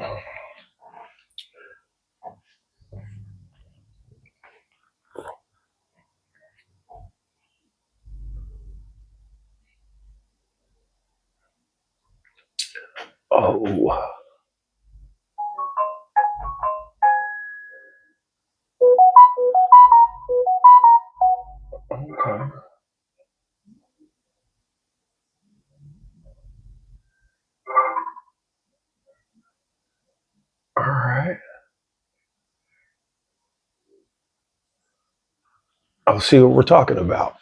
Oh, okay. All right. I'll see what we're talking about.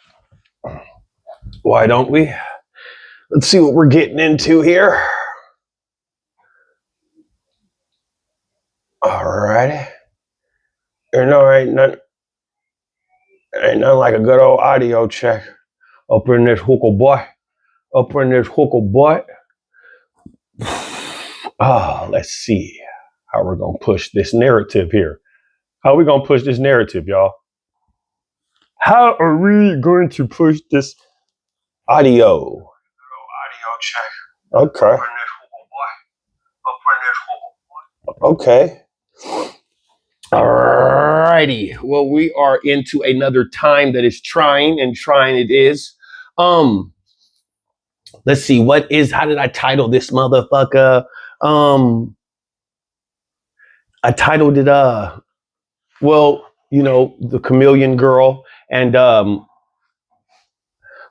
Why don't we? Let's see what we're getting into here. All righty. You know, ain't nothing like a good old audio check up in this hookah boy. Up in this hookah boy. Oh, let's see how we're gonna push this narrative here. How are we gonna push this narrative, y'all? How are we going to push this audio? Audio check. Okay. Okay. Alrighty. Well, we are into another time that is trying, and trying it is. Let's see. How did I title this motherfucker? I titled it, well, the Chameleon girl, and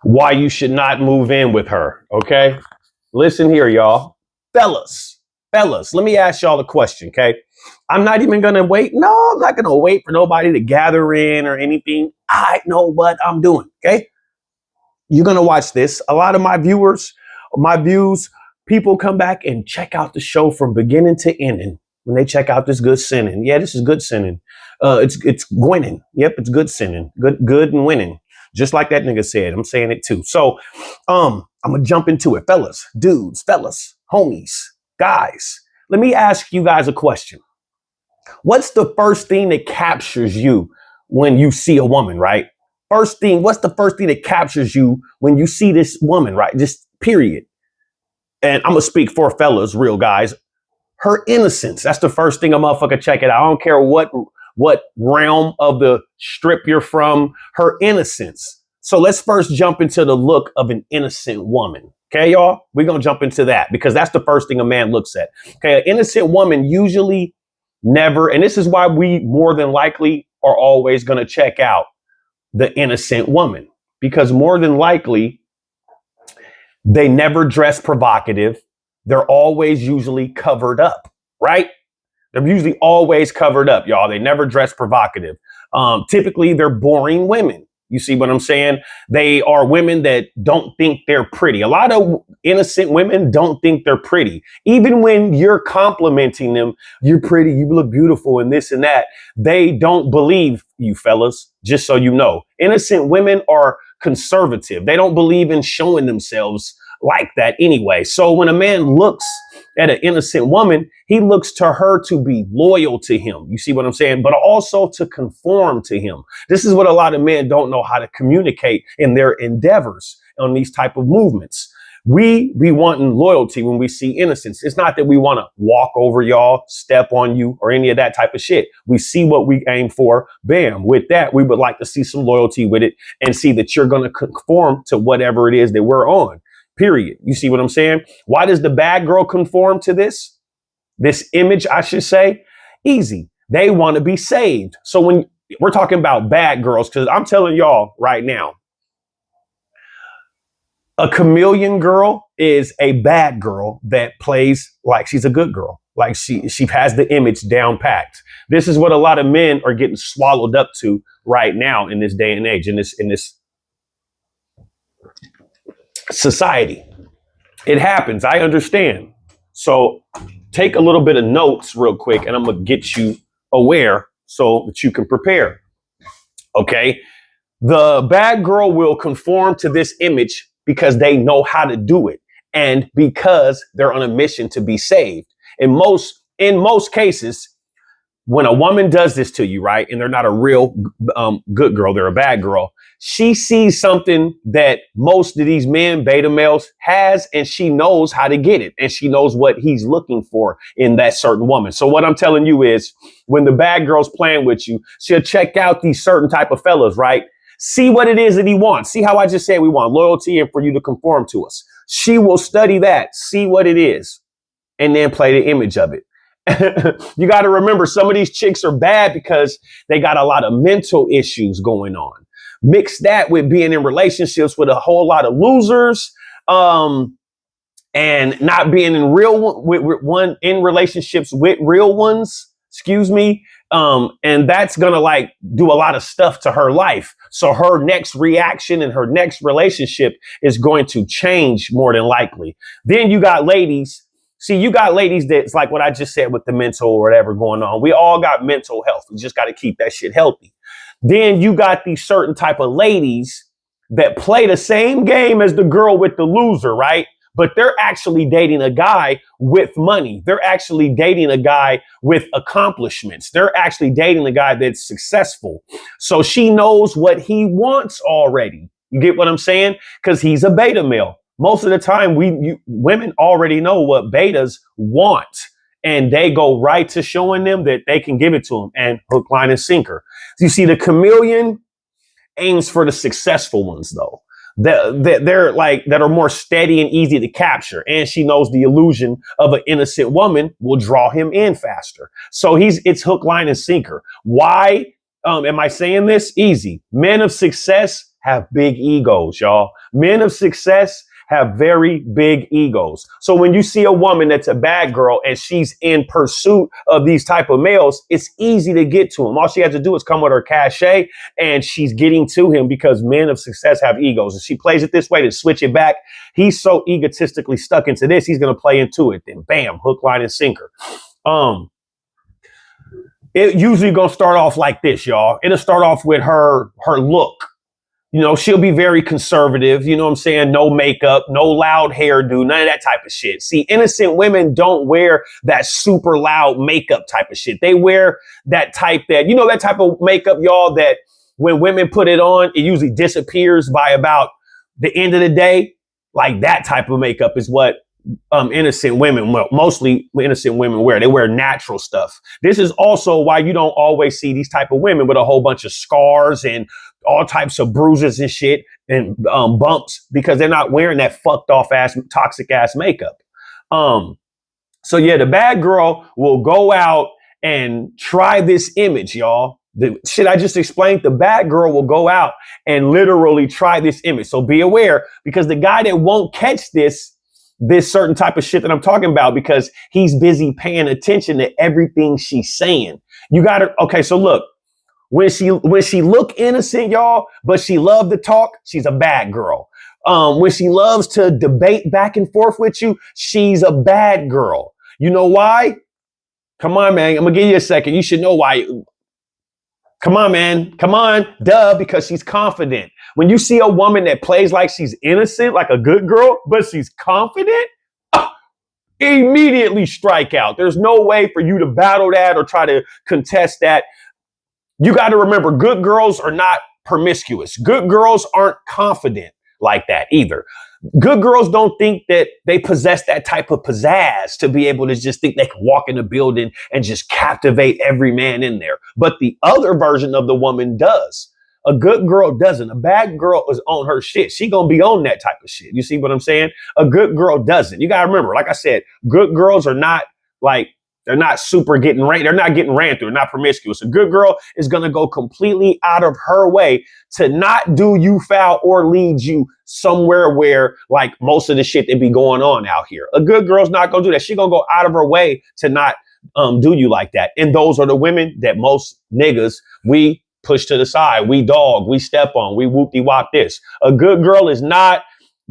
why you should not move in with her. Okay. Listen here, y'all. Fellas, let me ask y'all a question. Okay. I'm not even going to wait. No, I'm not going to wait for nobody to gather in or anything. I know what I'm doing. Okay. You're going to watch this. A lot of my views, people come back and check out the show from beginning to ending. When they check out this good sinning. Yeah, this is good sinning. It's winning. Yep, it's good sinning. Good and winning. Just like that nigga said. I'm saying it too. So I'm gonna jump into it. Fellas, dudes, homies, guys. Let me ask you guys a question. What's the first thing that captures you when you see a woman, right? What's the first thing that captures you when you see this woman, right? Just period. And I'm gonna speak for fellas, real guys. Her innocence. That's the first thing a motherfucker check it out. I don't care what realm of the strip you're from. Her innocence. So let's first jump into the look of an innocent woman. Okay, y'all? We're going to jump into that because that's the first thing a man looks at. Okay, an innocent woman usually never, and this is why we more than likely are always going to check out the innocent woman, because more than likely they never dress provocative. They're always usually covered up, right? They're usually always covered up, y'all. They never dress provocative. Typically, they're boring women. You see what I'm saying? They are women that don't think they're pretty. A lot of innocent women don't think they're pretty. Even when you're complimenting them, you're pretty, you look beautiful, and this and that. They don't believe you, fellas, just so you know. Innocent women are conservative. They don't believe in showing themselves like that anyway. So when a man looks at an innocent woman, he looks to her to be loyal to him. You see what I'm saying? But also to conform to him. This is what a lot of men don't know how to communicate in their endeavors on these type of movements. We be wanting loyalty when we see innocence. It's not that we want to walk over y'all, step on you, or any of that type of shit. We see what we aim for. Bam. With that, we would like to see some loyalty with it and see that you're going to conform to whatever it is that we're on. Period. You see what I'm saying? Why does the bad girl conform to this image, I should say? Easy. They want to be saved. So when we're talking about bad girls, because I'm telling y'all right now, a chameleon girl is a bad girl that plays like she's a good girl. Like she has the image down packed. This is what a lot of men are getting swallowed up to right now in this day and age, in this society. It happens. I understand. So take a little bit of notes real quick, and I'm going to get you aware so that you can prepare. Okay. The bad girl will conform to this image because they know how to do it and because they're on a mission to be saved. In most cases, when a woman does this to you, right, and they're not a real good girl, they're a bad girl, She sees something that most of these men, beta males, has, and she knows how to get it. And she knows what he's looking for in that certain woman. So what I'm telling you is when the bad girl's playing with you, she'll check out these certain type of fellas, right? See what it is that he wants. See how I just said we want loyalty and for you to conform to us. She will study that, see what it is, and then play the image of it. You got to remember, some of these chicks are bad because they got a lot of mental issues going on. Mix that with being in relationships with a whole lot of losers, and not being in in relationships with real ones. Excuse me. And that's gonna like do a lot of stuff to her life. So her next reaction and her next relationship is going to change more than likely. Then you got ladies. See, you got ladies that's like what I just said with the mental or whatever going on. We all got mental health. We just got to keep that shit healthy. Then you got these certain type of ladies that play the same game as the girl with the loser, right? But they're actually dating a guy with money. They're actually dating a guy with accomplishments. They're actually dating a guy that's successful. So she knows what he wants already. You get what I'm saying? Because he's a beta male. Most of the time, women already know what betas want. And they go right to showing them that they can give it to them, and hook, line, and sinker. So you see, the chameleon aims for the successful ones, though. They're like that are more steady and easy to capture. And she knows the illusion of an innocent woman will draw him in faster. So it's hook, line, and sinker. Why am I saying this? Easy. Men of success have big egos, y'all. Men of success have very big egos. So when you see a woman that's a bad girl and she's in pursuit of these type of males, it's easy to get to him. All she has to do is come with her cachet and she's getting to him because men of success have egos. And she plays it this way to switch it back. He's so egotistically stuck into this, he's going to play into it. Then bam, hook, line, and sinker. It usually going to start off like this, y'all. It'll start off with her look. You know, she'll be very conservative. You know what I'm saying? No makeup, no loud hairdo, none of that type of shit. See, innocent women don't wear that super loud makeup type of shit. They wear that type that type of makeup, y'all, that when women put it on, it usually disappears by about the end of the day. Like that type of makeup is what innocent women, well, mostly innocent women wear. They wear natural stuff. This is also why you don't always see these type of women with a whole bunch of scars and all types of bruises and shit and bumps, because they're not wearing that fucked off ass, toxic ass makeup. So yeah, the bad girl will go out and try this image, y'all. The shit I just explained, the bad girl will go out and literally try this image. So be aware, because the guy that won't catch this certain type of shit that I'm talking about, because he's busy paying attention to everything she's saying. You got to, okay, so look, when she look innocent, y'all, but she love to talk, she's a bad girl. When she loves to debate back and forth with you, she's a bad girl. You know why? Come on, man. I'm gonna give you a second. You should know why. Come on, man. Come on. Duh, because she's confident. When you see a woman that plays like she's innocent, like a good girl, but she's confident, immediately strike out. There's no way for you to battle that or try to contest that. You got to remember, good girls are not promiscuous. Good girls aren't confident like that either. Good girls don't think that they possess that type of pizzazz to be able to just think they can walk in a building and just captivate every man in there. But the other version of the woman does. A good girl doesn't. A bad girl is on her shit. She gonna be on that type of shit. You see what I'm saying? A good girl doesn't. You gotta remember, like I said, good girls are not like, they're not super getting ran. They're not getting ran through. They're not promiscuous. A good girl is going to go completely out of her way to not do you foul or lead you somewhere where like most of the shit that be going on out here. A good girl's not going to do that. She going to go out of her way to not do you like that. And those are the women that most niggas, we push to the side. We dog, we step on, we whoop-de-wop this. A good girl is not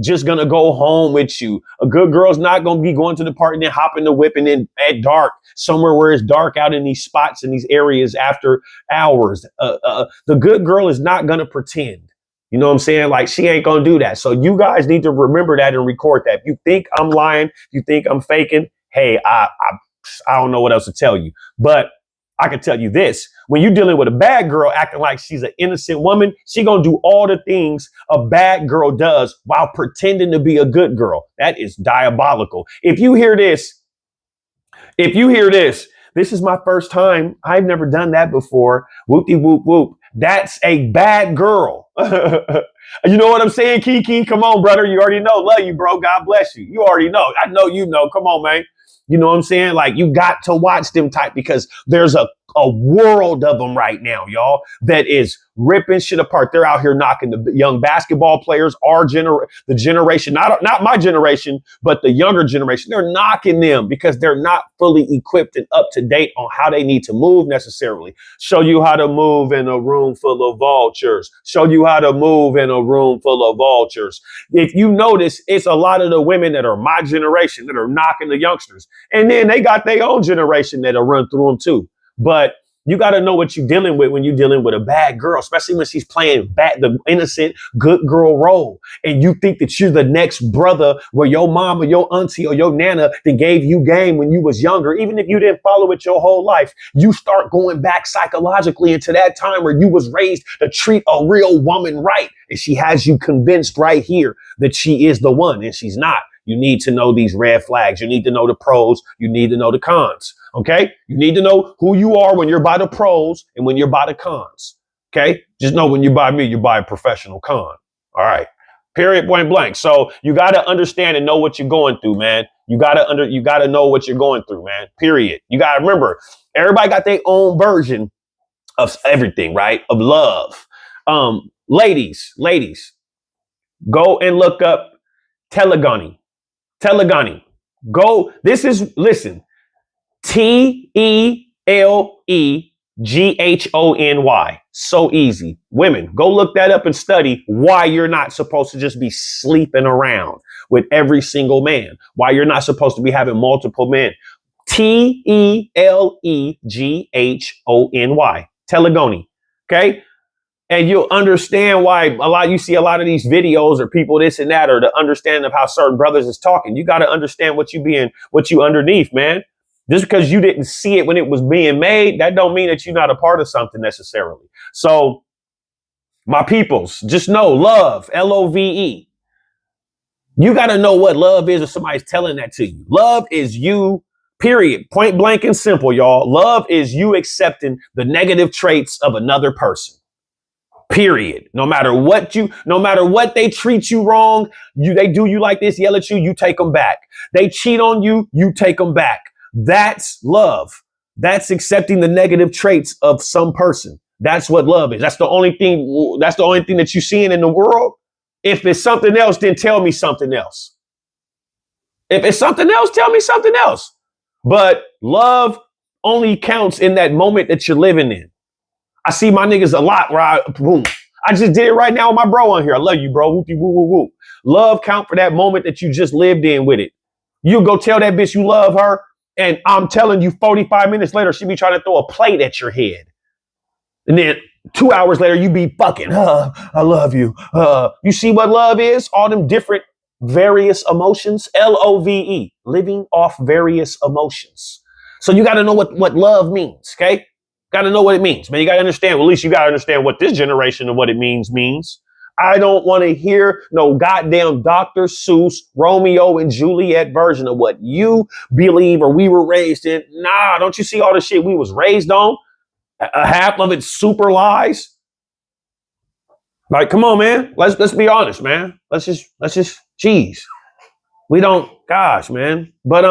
just gonna go home with you. A good girl's not gonna be going to the party and then hopping the whip and then at dark, somewhere where it's dark out in these spots in these areas after hours. The good girl is not gonna pretend. You know what I'm saying? Like, she ain't gonna do that. So you guys need to remember that and record that. If you think I'm lying, if you think I'm faking, hey, I don't know what else to tell you. But I can tell you this, when you're dealing with a bad girl acting like she's an innocent woman, she gonna do all the things a bad girl does while pretending to be a good girl. That is diabolical. If you hear this, this is my first time. I've never done that before. Whoopty whoop whoop. That's a bad girl. You know what I'm saying, Kiki? Come on, brother. You already know. Love you, bro. God bless you. You already know. I know you know. Come on, man. You know what I'm saying? Like, you got to watch them type, because there's a world of them right now, y'all, that is ripping shit apart. They're out here knocking the young basketball players, the generation, not my generation, but the younger generation. They're knocking them because they're not fully equipped and up to date on how they need to move necessarily. Show you how to move in a room full of vultures. Show you how to move in a room full of vultures. If you notice, it's a lot of the women that are my generation that are knocking the youngsters. And then they got their own generation that'll run through them too. But you got to know what you're dealing with when you're dealing with a bad girl, especially when she's playing the innocent good girl role. And you think that you're the next brother where your mom or your auntie or your nana that gave you game when you was younger. Even if you didn't follow it your whole life, you start going back psychologically into that time where you was raised to treat a real woman right. And she has you convinced right here that she is the one, and she's not. You need to know these red flags. You need to know the pros. You need to know the cons. Okay. You need to know who you are when you're by the pros and when you're by the cons. Okay. Just know when you buy me, you buy a professional con. All right. Period, point blank. So you got to understand and know what you're going through, man. You got to know what you're going through, man. Period. You got to remember, everybody got their own version of everything, right? Of love. Ladies, go and look up telegony. Listen, TELEGHONY. So easy. Women, go look that up and study why you're not supposed to just be sleeping around with every single man. Why you're not supposed to be having multiple men. TELEGHONY. Telegony. Okay. And you'll understand why you see a lot of these videos or people this and that, or the understanding of how certain brothers is talking. You got to understand what you underneath, man. Just because you didn't see it when it was being made, that don't mean that you're not a part of something necessarily. So my peoples, just know love, LOVE. You got to know what love is if somebody's telling that to you. Love is you, period. Point blank and simple, y'all. Love is you accepting the negative traits of another person. Period. No matter what they treat you wrong, they do you like this, yell at you, you take them back. They cheat on you, you take them back. That's love. That's accepting the negative traits of some person. That's what love is. That's the only thing that you're seeing in the world. If it's something else, then tell me something else. If it's something else, tell me something else. But love only counts in that moment that you're living in. I see my niggas a lot where I just did it right now with my bro on here. I love you, bro. Whoopie woo woo woo. Love count for that moment that you just lived in with it. You go tell that bitch you love her, and I'm telling you 45 minutes later, she be trying to throw a plate at your head. And then 2 hours later, you be fucking, I love you. You see what love is? All them different various emotions. LOVE, living off various emotions. So you got to know what love means, okay? Got to know what it means, man. You got to understand. Well, at least you got to understand what this generation and what it means. I don't want to hear no goddamn Dr. Seuss, Romeo and Juliet version of what you believe or we were raised in. Nah, don't you see all the shit we was raised on? A half of it super lies. Like, come on, man. Let's be honest, man. Let's just, geez. We don't, gosh, man. But,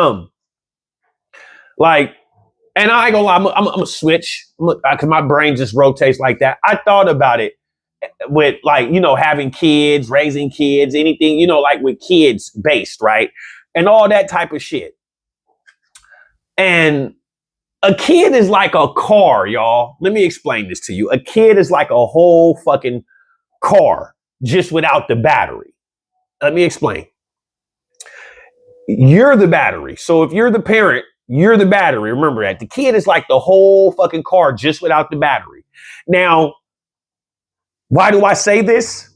and I ain't gonna lie, I'm a switch because my brain just rotates like that. I thought about it with having kids, raising kids, anything, like with kids based, right? And all that type of shit. And a kid is like a car, y'all. Let me explain this to you. A kid is like a whole fucking car just without the battery. Let me explain. You're the battery. So if you're the parent, you're the battery. Remember that. The kid is like the whole fucking car just without the battery. Now, why do I say this?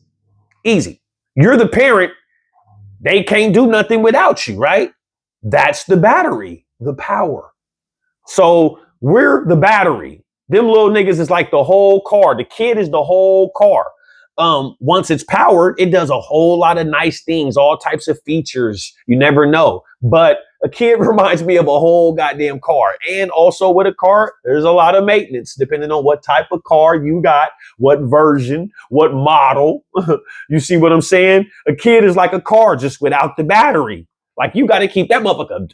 Easy. You're the parent. They can't do nothing without you, right? That's the battery, the power. So We're the battery. Them little niggas is like the whole car. The kid is the whole car. Once it's powered, it does a whole lot of nice things, all types of features. You never know. But a kid reminds me of a whole goddamn car. And also with a car, there's a lot of maintenance depending on what type of car you got, what version, what model. You see what I'm saying? A kid is like a car just without the battery. Like you got to keep that motherfucker.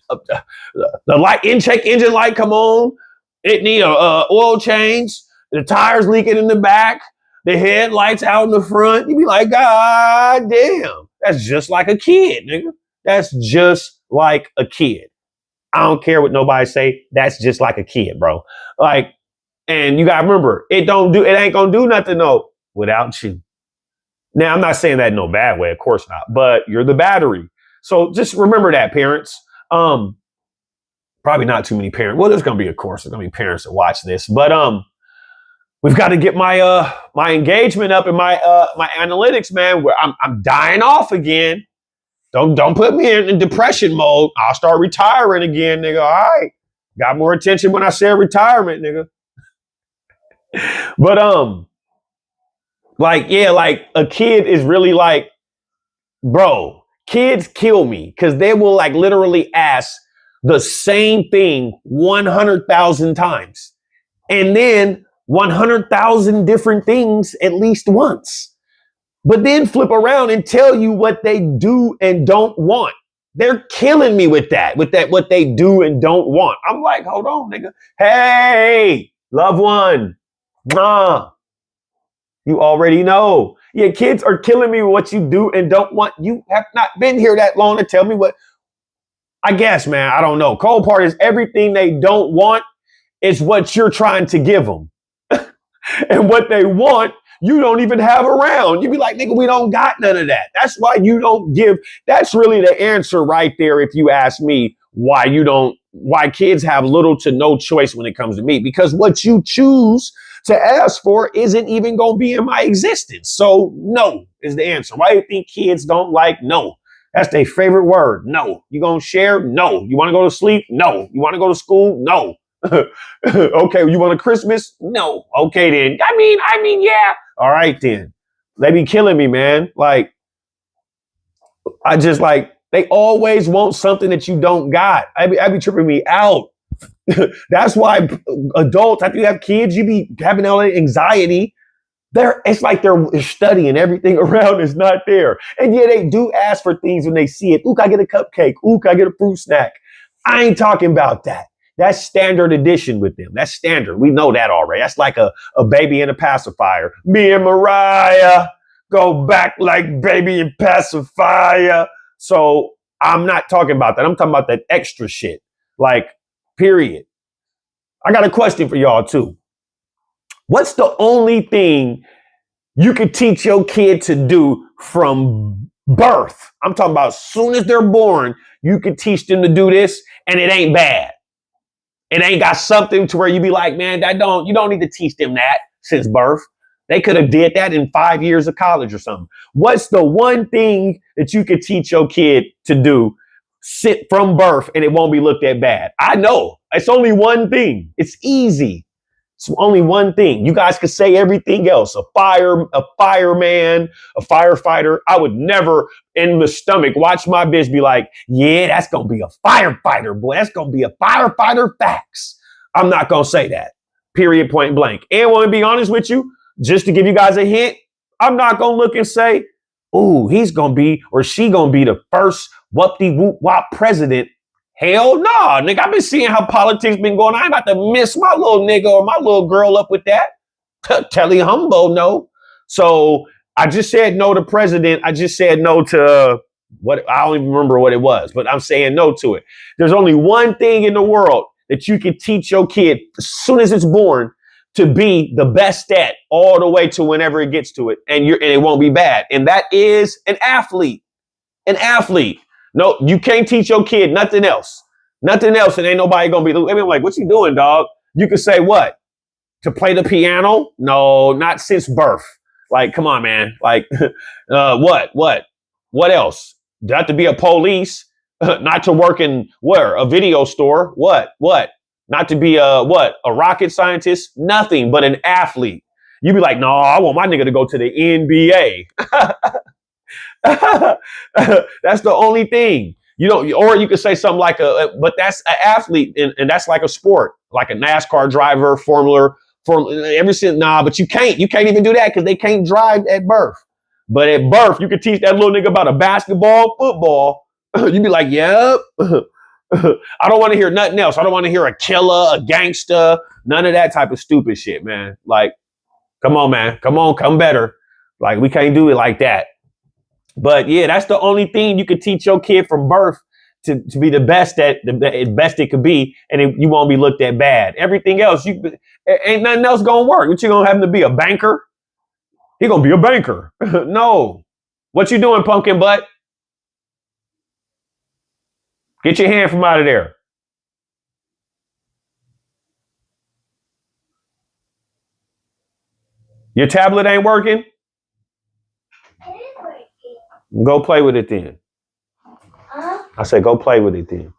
The light intake engine light come on. It need a oil change. The tires leaking in the back. The headlights out in the front. You be like, God damn. That's just like a kid, nigga. That's just like a kid. I don't care what nobody say. That's just like a kid, bro. Like, and you gotta remember, it ain't gonna do nothing though without you. Now, I'm not saying that in no bad way, of course not, but you're the battery. So just remember that, parents. Probably not too many parents. Well, there's gonna be, of course, there's gonna be parents that watch this, but we've got to get my my engagement up in my my analytics, man. Where I'm dying off again. Don't put me in depression mode. I'll start retiring again, nigga. All right, got more attention when I said retirement, nigga. But like yeah, like a kid is really like, bro. Kids kill me because they will like literally ask the same thing 100,000 times, and then 100,000 different things at least once, but then flip around and tell you what they do and don't want. They're killing me with that, what they do and don't want. I'm like, hold on, nigga. Hey, loved one. Nah, you already know. Yeah, kids are killing me with what you do and don't want. You have not been here that long to tell me what. I guess, man, I don't know. Cold part is everything they don't want is what you're trying to give them. And what they want, you don't even have around. You be like, nigga, we don't got none of that. That's why you don't give. That's really the answer right there. If you ask me why kids have little to no choice when it comes to me, because what you choose to ask for isn't even going to be in my existence. So no is the answer. Why do you think kids don't like no? That's their favorite word. No. You going to share? No. You want to go to sleep? No. You want to go to school? No. Okay, you want a Christmas? No. Okay, then. I mean, yeah. All right, then. They be killing me, man. Like, I just like, they always want something that you don't got. I be tripping me out. That's why adults, after you have kids, you be having all that anxiety. It's like they're studying everything around is not there. And yeah, they do ask for things when they see it. Ooh, can I get a cupcake? Ooh, can I get a fruit snack? I ain't talking about that. That's standard edition with them. That's standard. We know that already. That's like a baby and a pacifier. Me and Mariah go back like baby and pacifier. So I'm not talking about that. I'm talking about that extra shit. Like, period. I got a question for y'all too. What's the only thing you could teach your kid to do from birth? I'm talking about as soon as they're born, you could teach them to do this and it ain't bad. It ain't got something to where you be like, man, you don't need to teach them that since birth. They could have did that in 5 years of college or something. What's the one thing that you could teach your kid to do sit from birth and it won't be looked at bad? I know. It's only one thing. It's easy. It's only one thing. You guys could say everything else. A fireman, a firefighter. I would never in the stomach watch my bitch be like, yeah, that's going to be a firefighter, boy. That's going to be a firefighter facts. I'm not going to say that. Period, point blank. And want to be honest with you, just to give you guys a hint, I'm not going to look and say, ooh, he's going to be or she going to be the first whoop-de-whoop-wop president. Hell no, nigga. I've been seeing how politics been going. I ain't about to miss my little nigga or my little girl up with that. Telly Humbo, no. So I just said no to president. I just said no to what I don't even remember what it was, but I'm saying no to it. There's only one thing in the world that you can teach your kid as soon as it's born to be the best at all the way to whenever it gets to it, and it won't be bad. And that is an athlete. An athlete. No, you can't teach your kid nothing else. Nothing else, and ain't nobody gonna be. I mean, like, what you doing, dog? You could say what? To play the piano? No, not since birth. Like, come on, man. Like, what? What else? Do I have to be a police? Not to work in where? A video store? What? Not to be a rocket scientist, nothing but an athlete. You be like, no, I want my nigga to go to the NBA. That's the only thing. You know, or you could say something like but that's an athlete, and that's like a sport, like a NASCAR driver, ever since, but you can't even do that because they can't drive at birth. But at birth, you could teach that little nigga about a basketball, football. You'd be like, yep. I don't want to hear nothing else. I don't want to hear a killer, a gangster, none of that type of stupid shit, man. Like, come on, man. Come better. Like, we can't do it like that. But yeah, that's the only thing you could teach your kid from birth to be the best best it could be, and you won't be looked at bad. Everything else, ain't nothing else gonna work. What you gonna have him to be a banker? He gonna be a banker. No. What you doing, pumpkin butt? Get your hand from out of there. Your tablet ain't working? Go play with it then. I said, go play with it then.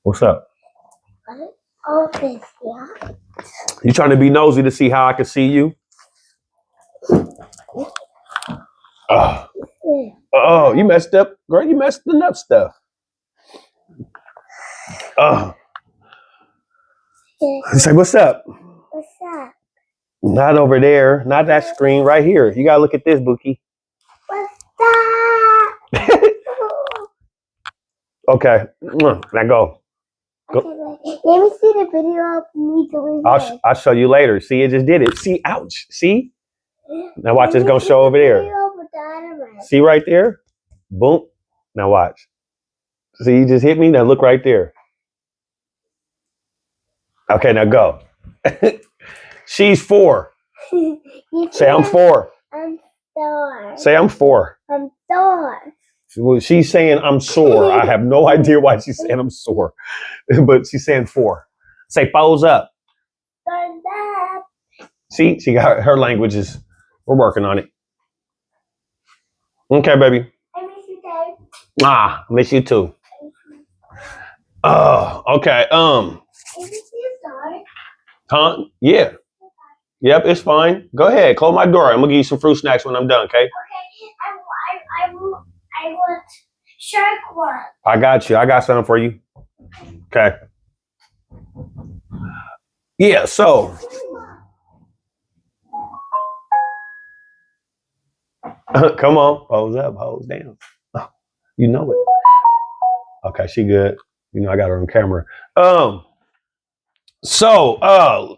What's up? You trying to be nosy to see how I can see you? Oh, you messed up. Girl, you messed up stuff. You say, what's up? What's up? Not over there. Not that screen right here. You gotta look at this, Bookie. What's up? Okay. Now go. Okay, let me see the video of me doing this. I'll show you later. See, it just did it. See, ouch. See? Now watch, it's gonna show over there. See right there? Boom. Now watch. See, you just hit me. Now look right there. Okay, now go. She's 4. Say I'm 4. I'm sore. Say I'm 4. I'm sore. Well, she's saying I'm sore. I have no idea why she's saying I'm sore, but she's saying 4. Say pose up. Thumbs up. See, she got her languages. We're working on it. Okay, baby. I miss you, Dad. Miss you too. Oh, okay. Is this your door? Huh? Yeah. Yep, it's fine. Go ahead. Close my door. I'm gonna give you some fruit snacks when I'm done, okay? Okay. I want shark one. I got you. I got something for you. Okay. Yeah, so. Come on. Pose up, pose down. You know it. Okay, she good. You know, I got her on camera. So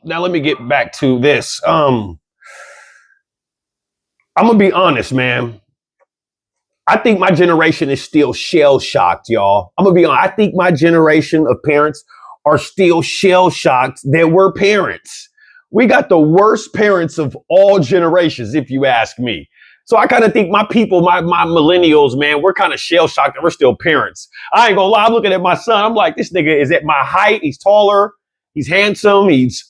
now let me get back to this. I'm gonna be honest, man. I think my generation is still shell-shocked, y'all. I'm gonna be honest. I think my generation of parents are still shell-shocked that we're parents. We got the worst parents of all generations, if you ask me. So I kind of think my people, my millennials, man, we're kind of shell-shocked that we're still parents. I ain't gonna lie. I'm looking at my son. I'm like, this nigga is at my height. He's taller. He's handsome. He's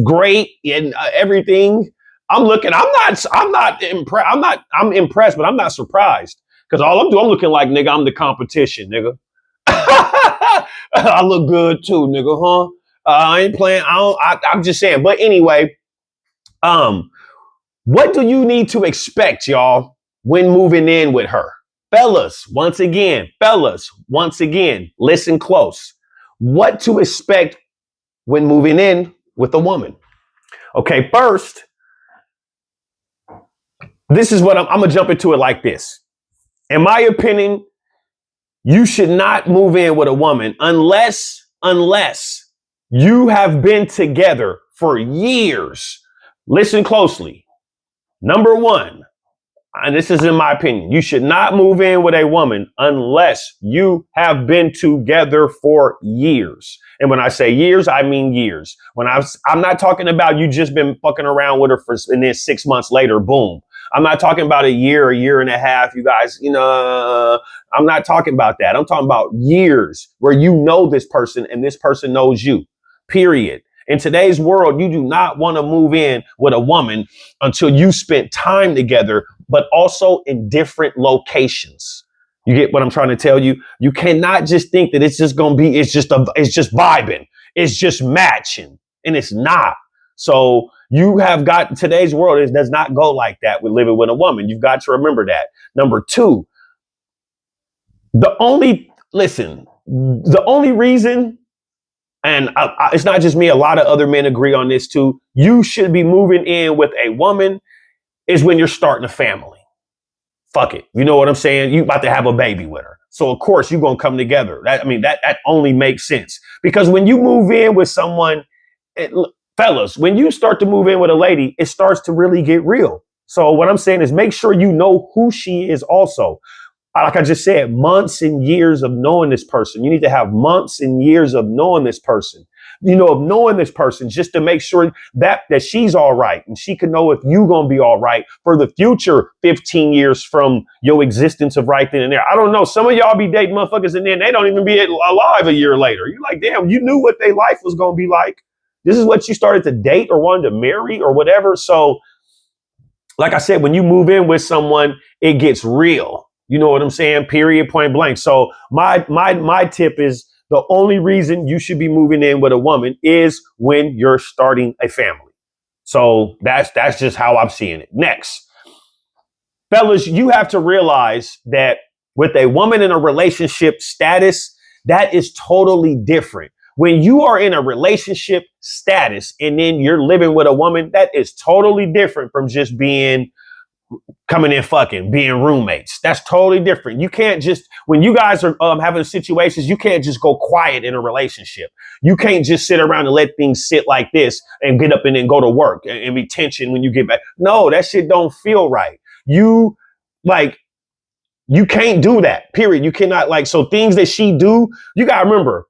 great in everything. I'm impressed, but I'm not surprised. Because all I'm doing, I'm looking like, nigga, I'm the competition, nigga. I look good too, nigga, huh? I ain't playing. I'm just saying. But anyway, what do you need to expect, y'all, when moving in with her? Fellas, once again, listen close. What to expect when moving in with a woman? Okay, first, this is what I'm going to jump into it like this. In my opinion, you should not move in with a woman unless you have been together for years. Listen closely. Number one, and this is in my opinion, you should not move in with a woman unless you have been together for years. And when I say years, I mean years. I'm not talking about you just been fucking around with her and then 6 months later, boom. I'm not talking about a year and a half, you guys, I'm not talking about that. I'm talking about years where you know this person and this person knows you, period. In today's world, you do not want to move in with a woman until you spent time together, but also in different locations. You get what I'm trying to tell you? You cannot just think that it's just going to be, it's just vibing. It's just matching, and it's not. So you have got, today's world, it does not go like that with living with a woman. You've got to remember that. Number two, the only reason, and it's not just me, a lot of other men agree on this too, you should be moving in with a woman is when you're starting a family. Fuck it. You know what I'm saying? You about to have a baby with her. So of course you're going to come together. That only makes sense, because when you move in with someone, fellas, when you start to move in with a lady, it starts to really get real. So what I'm saying is make sure you know who she is also. Like I just said, months and years of knowing this person. You need to have months and years of knowing this person, just to make sure that she's all right. And she can know if you going to be all right for the future 15 years from your existence of right then and there. I don't know. Some of y'all be dating motherfuckers and then they don't even be alive a year later. You're like, damn, you knew what their life was going to be like. This is what you started to date or wanted to marry or whatever. So like I said, when you move in with someone, it gets real. You know what I'm saying? Period, point blank. So my tip is the only reason you should be moving in with a woman is when you're starting a family. So that's just how I'm seeing it. Next, fellas, you have to realize that with a woman in a relationship status, that is totally different. When you are in a relationship status and then you're living with a woman, that is totally different from just coming in fucking, being roommates. That's totally different. You can't just, when you guys are having situations, you can't just go quiet in a relationship. You can't just sit around and let things sit like this and get up and then go to work and be tension when you get back. No, that shit don't feel right. You can't do that, period. You cannot so things that she do, you got to remember,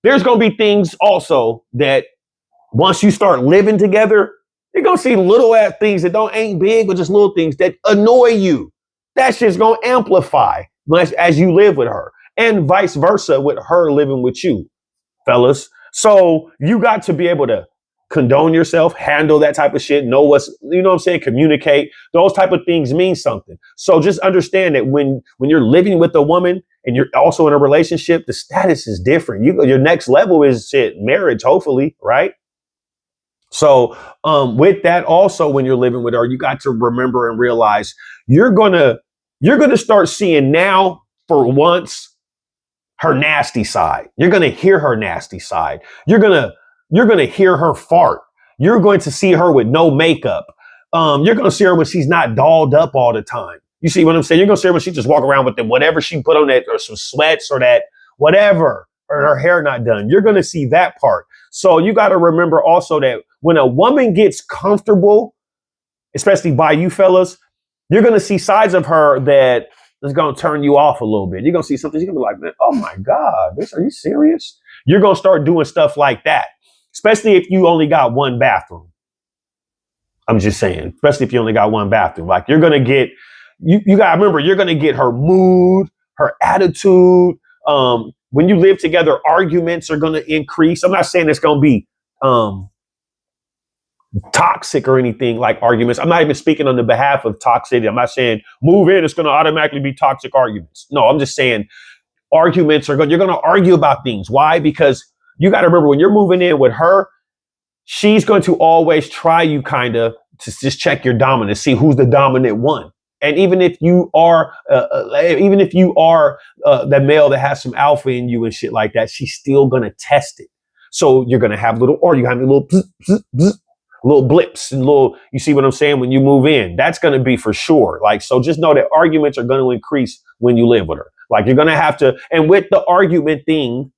there's going to be things also that once you start living together, you're going to see little ass things that ain't big, but just little things that annoy you. That shit's going to amplify as you live with her, and vice versa with her living with you, fellas. So you got to be able to condone yourself, handle that type of shit, know what's, you know what I'm saying, communicate. Those type of things mean something. So just understand that when you're living with a woman and you're also in a relationship, the status is different. Your next level is marriage, hopefully, right? So with that, also, when you're living with her, you got to remember and realize you're gonna start seeing now, for once, her nasty side. You're gonna hear her nasty side. You're gonna hear her fart. You're going to see her with no makeup. You're gonna see her when she's not dolled up all the time. You see what I'm saying? You're gonna see her when she just walk around with whatever she put on, that, or some sweats, or that whatever, or her hair not done. You're gonna see that part. So you got to remember also that when a woman gets comfortable, especially by you fellas, you're going to see sides of her that is going to turn you off a little bit. You're going to see something, you're going to be like, man, oh my God, bitch, are you serious? You're going to start doing stuff like that, especially if you only got one bathroom. I'm just saying, especially if you only got one bathroom. Like, you're going to get, you got to remember, you're going to get her mood, her attitude. When you live together, arguments are going to increase. I'm not saying it's going to be toxic or anything like arguments. I'm not even speaking on the behalf of toxicity. I'm not saying move in, it's going to automatically be toxic arguments. No, I'm just saying arguments you're going to argue about things. Why? Because you got to remember, when you're moving in with her, she's going to always try you to just check your dominance, see who's the dominant one. And even if you are the male that has some alpha in you and shit like that, she's still gonna test it. So you're gonna have little bzz, bzz, bzz, little blips and you see what I'm saying? When you move in, that's gonna be for sure. So just know that arguments are gonna increase when you live with her. You're gonna have to, and with the argument thing,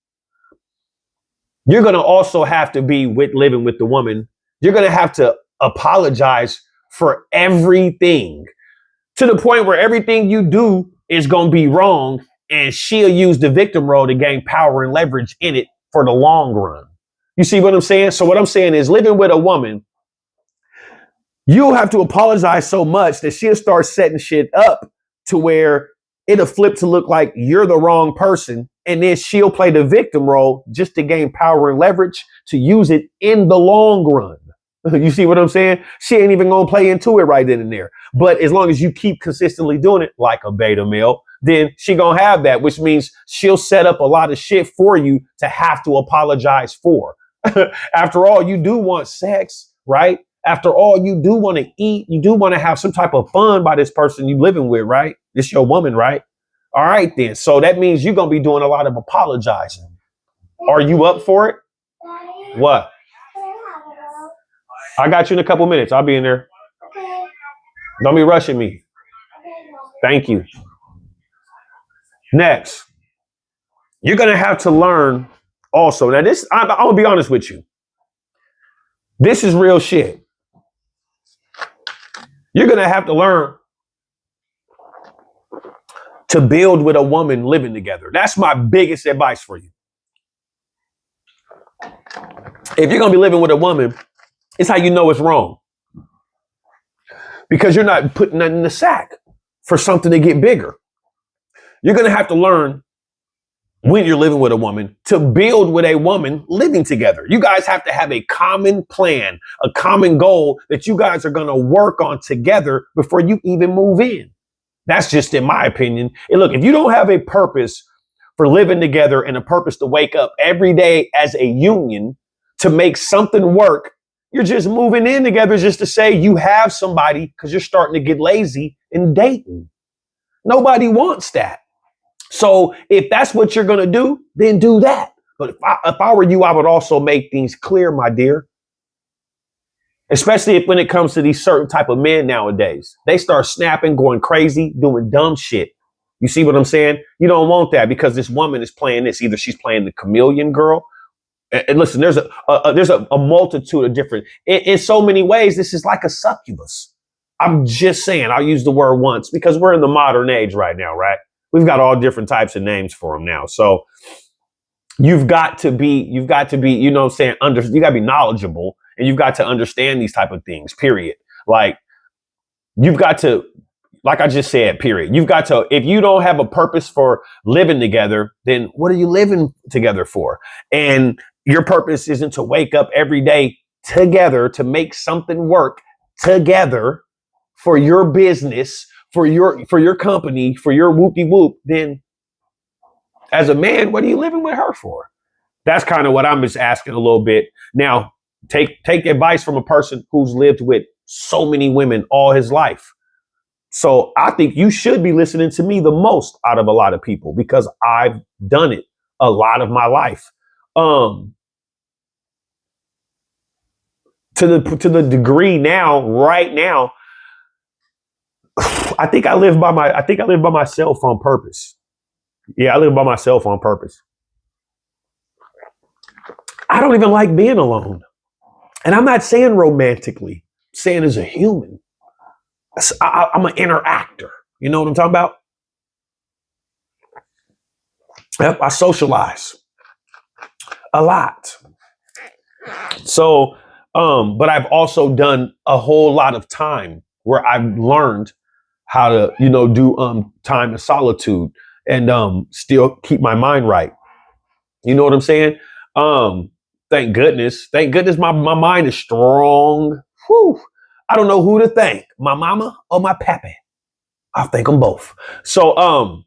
you're gonna also have to be with living with the woman. You're gonna have to apologize for everything, to the point where everything you do is going to be wrong, and she'll use the victim role to gain power and leverage in it for the long run. You see what I'm saying? So what I'm saying is, living with a woman, you'll have to apologize so much that she'll start setting shit up to where it'll flip to look like you're the wrong person, and then she'll play the victim role just to gain power and leverage to use it in the long run. You see what I'm saying? She ain't even going to play into it right then and there. But as long as you keep consistently doing it like a beta male, then she gonna have that, which means she'll set up a lot of shit for you to have to apologize for. After all, you do want sex, right? After all, you do want to eat. You do want to have some type of fun by this person you living with, right? It's your woman, right? All right, then. So that means you're going to be doing a lot of apologizing. Are you up for it? What? I got you in a couple minutes. I'll be in there. Don't be rushing me. Thank you. Next, you're going to have to learn also. Now, this, I'm going to be honest with you. This is real shit. You're going to have to learn to build with a woman living together. That's my biggest advice for you. If you're going to be living with a woman, it's how you know it's wrong. Because you're not putting that in the sack for something to get bigger. You're going to have to learn when you're living with a woman to build with a woman living together. You guys have to have a common plan, a common goal that you guys are going to work on together before you even move in. That's just in my opinion. And look, if you don't have a purpose for living together and a purpose to wake up every day as a union to make something work, you're just moving in together just to say you have somebody because you're starting to get lazy in dating. Nobody wants that. So if that's what you're going to do, then do that. But if I were you, I would also make things clear, my dear. Especially when it comes to these certain type of men nowadays. They start snapping, going crazy, doing dumb shit. You see what I'm saying? You don't want that because this woman is playing this. Either she's playing the chameleon girl. And listen, there's a multitude of different, in so many ways, this is like a succubus. I'm just saying, I'll use the word once because we're in the modern age right now, right? We've got all different types of names for them now. So you've got to be, you know what I'm saying? You got to be knowledgeable and you've got to understand these type of things, period. Like you've got to, like I just said, period. You've got to, if you don't have a purpose for living together, then what are you living together for? And your purpose isn't to wake up every day together to make something work together for your business, for your company, for your whoop-de-whoop, then as a man, what are you living with her for? That's kind of what I'm just asking a little bit. Now, take advice from a person who's lived with so many women all his life. So I think you should be listening to me the most out of a lot of people because I've done it a lot of my life. To the degree now, right now, I think I live by myself on purpose. Yeah, I live by myself on purpose. I don't even like being alone. And I'm not saying romantically, I'm saying as a human. I'm an interactor. You know what I'm talking about? Yep, I socialize a lot. So, but I've also done a whole lot of time where I've learned how to, do time of solitude and still keep my mind right. You know what I'm saying? Thank goodness my mind is strong. Whew. I don't know who to thank, my mama or my pappy. I'll thank them both. So,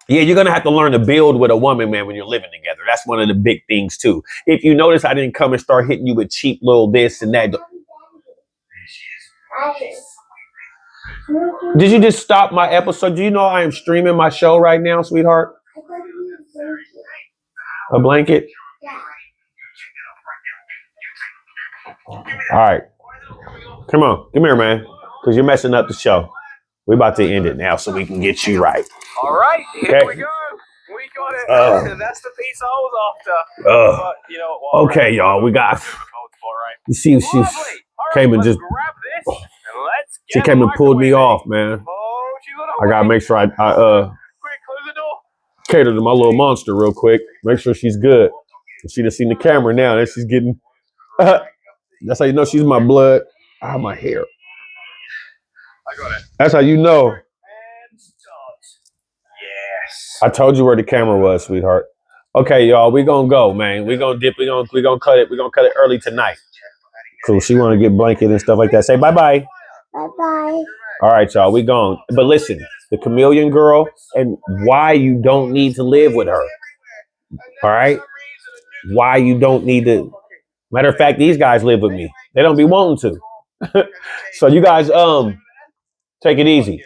yeah, you're going to have to learn to build with a woman, man, when you're living together. That's one of the big things, too. If you notice, I didn't come and start hitting you with cheap little this and that. Did you just stop my episode? Do you know I am streaming my show right now, sweetheart? A blanket? All right. Come on. Come here, man. Because you're messing up the show. We're about to end it now so we can get you right. All right. Here we go. We got it. That's the piece I was after. But, okay, y'all. We got... You see, she came and just... Grab this and let's she came and pulled me off, man. I got to make sure I quick, close the door. cater to my little monster real quick. Make sure she's good. She done seen the camera now. And she's getting... that's how you know she's my blood. Ah, my hair. I got it. That's how you know. And start. Yes. I told you where the camera was, sweetheart. Okay, y'all, we gonna go, man. We gonna dip. We gonna cut it. We gonna cut it early tonight. Cool. She wanna get blanket and stuff like that. Say bye-bye. Bye-bye. All right, y'all, we gone. But listen, the Chameleon girl and why you don't need to live with her. All right, why you don't need to. Matter of fact, these guys live with me. They don't be wanting to. So you guys, take it easy.